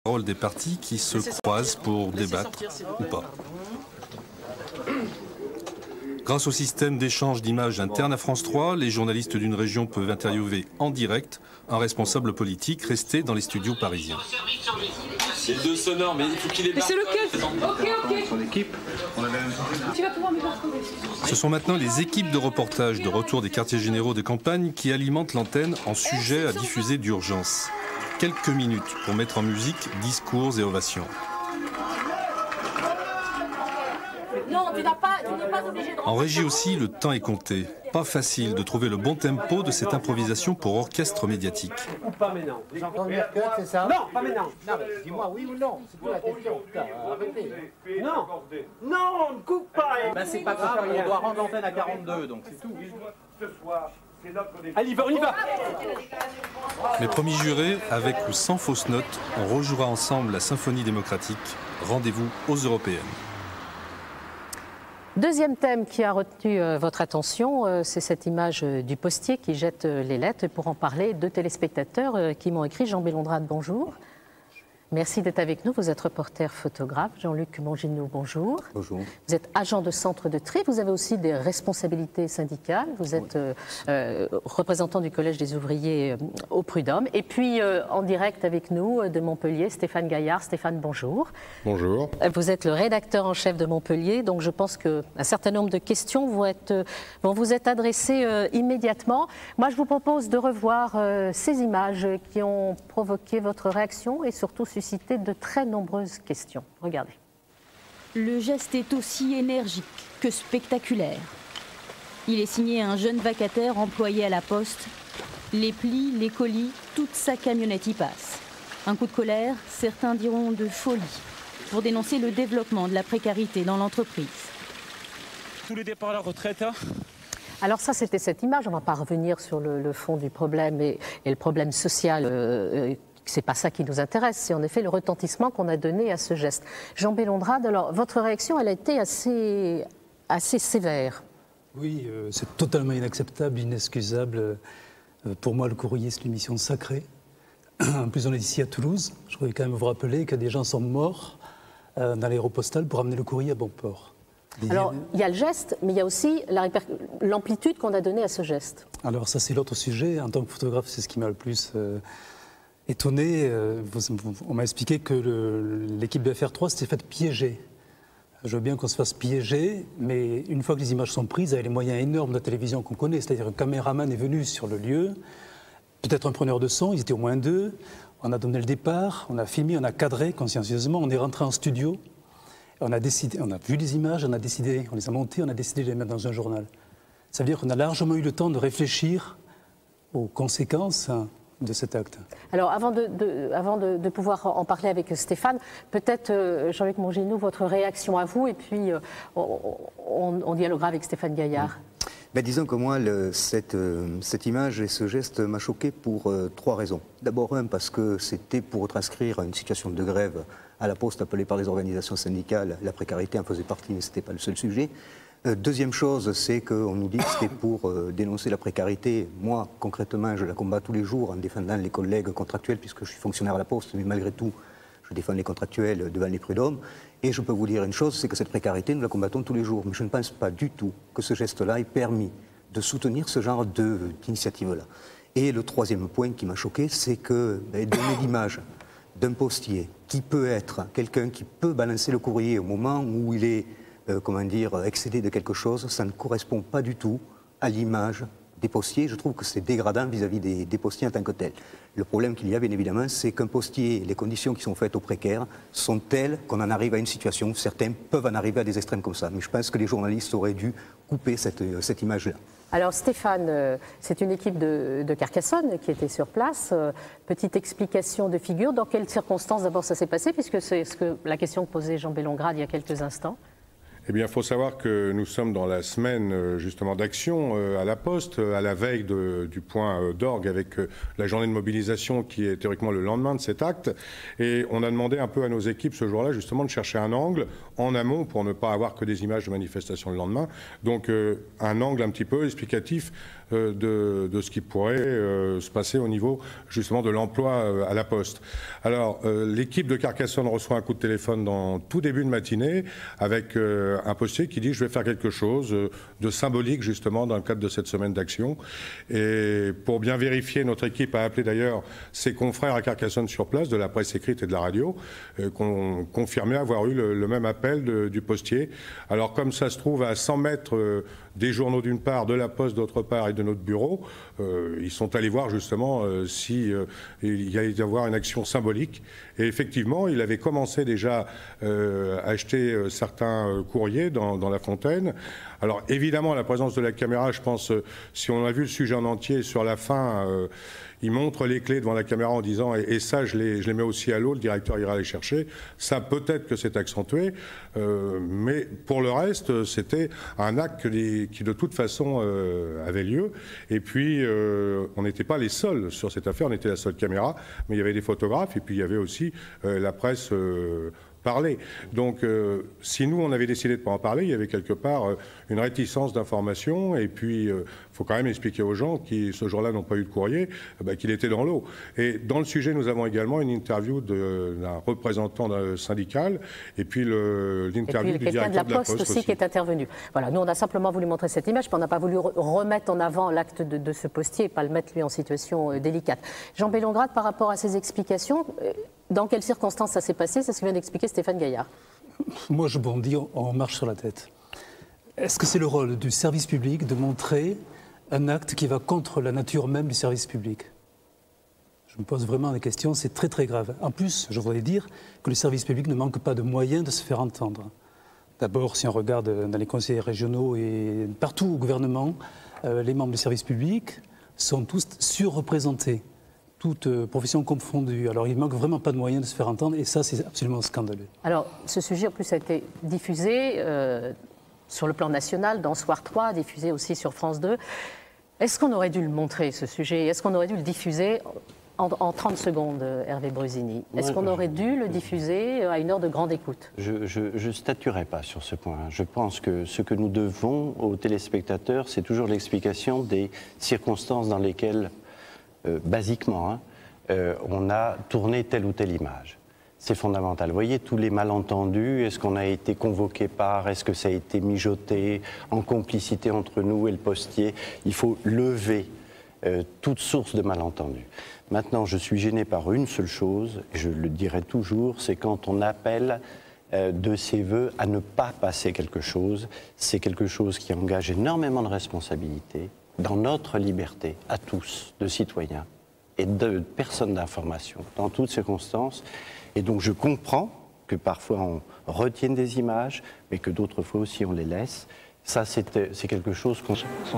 Parole des partis qui se croisent pour débattre ou pas. Grâce au système d'échange d'images interne à France 3, les journalistes d'une région peuvent interviewer en direct un responsable politique resté dans les studios parisiens. Les deux sonores, mais il faut qu'il ait... Mais c'est lequel? Ok. Son équipe, on avait un... Tu vas pouvoir me retrouver. Ce sont maintenant les équipes de reportage de retour des quartiers généraux de campagne qui alimentent l'antenne en sujets à diffuser d'urgence. Quelques minutes pour mettre en musique discours et ovations. Non, tu n'es pas obligé de... En régie aussi, le temps est compté. Pas facile de trouver le bon tempo de cette improvisation pour orchestre médiatique. Ou pas maintenant. C'est ça? Non, pas maintenant. Non, mais dis-moi oui ou non. C'est quoi la question? Putain, arrêtez. Non, non, ne coupe pas. Ben, c'est pas grave, on doit rendre l'antenne à 42, donc c'est tout. Allez, on y va. Mes promis jurés, avec ou sans fausses notes, on rejouera ensemble la symphonie démocratique. Rendez-vous aux européennes. Deuxième thème qui a retenu votre attention, c'est cette image du postier qui jette les lettres. Et pour en parler, deux téléspectateurs qui m'ont écrit. Jean Bellondrade, bonjour. Merci d'être avec nous. Vous êtes reporter photographe. Jean-Luc Mongineau, bonjour. Bonjour. Vous êtes agent de centre de tri. Vous avez aussi des responsabilités syndicales. Vous êtes représentant du Collège des ouvriers au Prud'homme. Et puis, en direct avec nous de Montpellier, Stéphane Gaillard. Stéphane, bonjour. Bonjour. Vous êtes le rédacteur en chef de Montpellier. Donc, je pense qu'un certain nombre de questions vont vous être adressées immédiatement. Moi, je vous propose de revoir ces images qui ont provoqué votre réaction et surtout suscité de très nombreuses questions. Regardez. Le geste est aussi énergique que spectaculaire. Il est signé un jeune vacataire employé à la poste. Les plis, les colis, toute sa camionnette y passe. Un coup de colère, certains diront de folie, pour dénoncer le développement de la précarité dans l'entreprise. Tous les départs à la retraite, hein. Alors ça, c'était cette image. On ne va pas revenir sur le fond du problème et le problème social. C'est pas ça qui nous intéresse, c'est en effet le retentissement qu'on a donné à ce geste. Jean Bellondrade, alors votre réaction, elle a été assez sévère. Oui, c'est totalement inacceptable, inexcusable. Pour moi, le courrier, c'est une mission sacrée. En plus, on est ici à Toulouse. Je voudrais quand même vous rappeler que des gens sont morts dans l'aéropostale pour amener le courrier à bon port. Alors, il y a le geste, mais il y a aussi l'amplitude qu'on a donnée à ce geste. Alors ça, c'est l'autre sujet. En tant que photographe, c'est ce qui m'a le plus... étonné, on m'a expliqué que l'équipe de FR3 s'était faite piéger. Je veux bien qu'on se fasse piéger, mais une fois que les images sont prises, avec les moyens énormes de la télévision qu'on connaît, c'est-à-dire un caméraman est venu sur le lieu, peut-être un preneur de son, ils étaient au moins deux, on a donné le départ, on a filmé, on a cadré consciencieusement, on est rentré en studio, on a vu les images, on les a montées, on a décidé de les mettre dans un journal. Ça veut dire qu'on a largement eu le temps de réfléchir aux conséquences de cet acte. Alors, avant de pouvoir en parler avec Stéphane, peut-être, Jean-Luc Mongineau, votre réaction à vous, et puis on dialoguera avec Stéphane Gaillard. Ben, disons que moi, cette image et ce geste m'a choqué pour trois raisons. D'abord, parce que c'était pour retranscrire une situation de grève à la Poste appelée par les organisations syndicales. La précarité en faisait partie, mais ce n'était pas le seul sujet. Deuxième chose, c'est qu'on nous dit que c'était pour dénoncer la précarité. Moi, concrètement, je la combats tous les jours en défendant les collègues contractuels, puisque je suis fonctionnaire à la Poste, mais malgré tout, je défends les contractuels devant les prud'hommes. Et je peux vous dire une chose, c'est que cette précarité, nous la combattons tous les jours. Mais je ne pense pas du tout que ce geste-là ait permis de soutenir ce genre d'initiative-là. Et le troisième point qui m'a choqué, c'est que donner l'image d'un postier qui peut être quelqu'un qui peut balancer le courrier au moment où il est excédé de quelque chose, ça ne correspond pas du tout à l'image des postiers. Je trouve que c'est dégradant vis-à-vis des postiers en tant que tels. Le problème qu'il y a, bien évidemment, c'est qu'un postier, les conditions qui sont faites aux précaires sont telles qu'on en arrive à une situation où certains peuvent en arriver à des extrêmes comme ça. Mais je pense que les journalistes auraient dû couper cette image-là. Alors Stéphane, c'est une équipe de Carcassonne qui était sur place. Petite explication de figure. Dans quelles circonstances d'abord ça s'est passé, puisque c'est la question que posait Jean Bellondrade il y a quelques instants. Eh bien, il faut savoir que nous sommes dans la semaine justement d'action à la Poste, à la veille du point d'orgue avec la journée de mobilisation qui est théoriquement le lendemain de cet acte. Et on a demandé un peu à nos équipes ce jour-là justement de chercher un angle en amont pour ne pas avoir que des images de manifestation le lendemain. Donc un angle un petit peu explicatif de ce qui pourrait se passer au niveau justement de l'emploi à la Poste. Alors, l'équipe de Carcassonne reçoit un coup de téléphone dans tout début de matinée avec un postier qui dit « je vais faire quelque chose de symbolique justement dans le cadre de cette semaine d'action ». Et pour bien vérifier, notre équipe a appelé d'ailleurs ses confrères à Carcassonne sur place, de la presse écrite et de la radio, qu'on confirmait avoir eu le même appel du postier. Alors comme ça se trouve à 100 mètres des journaux d'une part, de la Poste d'autre part et de notre bureau, ils sont allés voir justement si il y allait y avoir une action symbolique. Et effectivement, il avait commencé déjà à acheter certains courriers dans la fontaine. Alors évidemment, la présence de la caméra, je pense, si on a vu le sujet en entier, sur la fin, il montre les clés devant la caméra en disant « et ça, je les mets aussi à l'eau, le directeur ira les chercher ». Ça, peut-être que c'est accentué, mais pour le reste, c'était un acte qui de toute façon avait lieu. Et puis, on n'était pas les seuls sur cette affaire, on était la seule caméra, mais il y avait des photographes et puis il y avait aussi la presse parler. Donc, si nous, on avait décidé de ne pas en parler, il y avait quelque part une réticence d'information. Et puis, il faut quand même expliquer aux gens qui, ce jour-là, n'ont pas eu de courrier, qu'il était dans l'eau. Et dans le sujet, nous avons également une interview d'un représentant syndical et puis l'interview du directeur de la Poste aussi qui est intervenu. Voilà, nous, on a simplement voulu montrer cette image, puis on n'a pas voulu remettre en avant l'acte de ce postier et pas le mettre, lui, en situation délicate. Jean Bellongrad, par rapport à ces explications, dans quelles circonstances ça s'est passé? C'est ce que vient d'expliquer Stéphane Gaillard. Moi, je bondis, on marche sur la tête. Est-ce que c'est le rôle du service public de montrer un acte qui va contre la nature même du service public? Je me pose vraiment des questions, c'est très très grave. En plus, je voudrais dire que le service public ne manque pas de moyens de se faire entendre. D'abord, si on regarde dans les conseils régionaux et partout au gouvernement, les membres du service public sont tous surreprésentés. Toutes professions confondues. Alors, il ne manque vraiment pas de moyens de se faire entendre, et ça, c'est absolument scandaleux. Alors, ce sujet, en plus, a été diffusé sur le plan national, dans Soir 3, diffusé aussi sur France 2. Est-ce qu'on aurait dû le montrer, ce sujet? Est-ce qu'on aurait dû le diffuser en 30 secondes, Hervé Brusini? Est-ce qu'on aurait dû le diffuser à une heure de grande écoute? Je ne statuerai pas sur ce point. Je pense que ce que nous devons aux téléspectateurs, c'est toujours l'explication des circonstances dans lesquelles basiquement, on a tourné telle ou telle image. C'est fondamental. Vous voyez, tous les malentendus, est-ce qu'on a été convoqué par, est-ce que ça a été mijoté, en complicité entre nous et le postier? Il faut lever toute source de malentendus. Maintenant, je suis gêné par une seule chose, et je le dirai toujours, c'est quand on appelle de ses voeux à ne pas passer quelque chose. C'est quelque chose qui engage énormément de responsabilités dans notre liberté, à tous, de citoyens et de personnes d'information, dans toutes circonstances. Et donc je comprends que parfois on retienne des images, mais que d'autres fois aussi on les laisse. Ça, c'est quelque chose qu'on...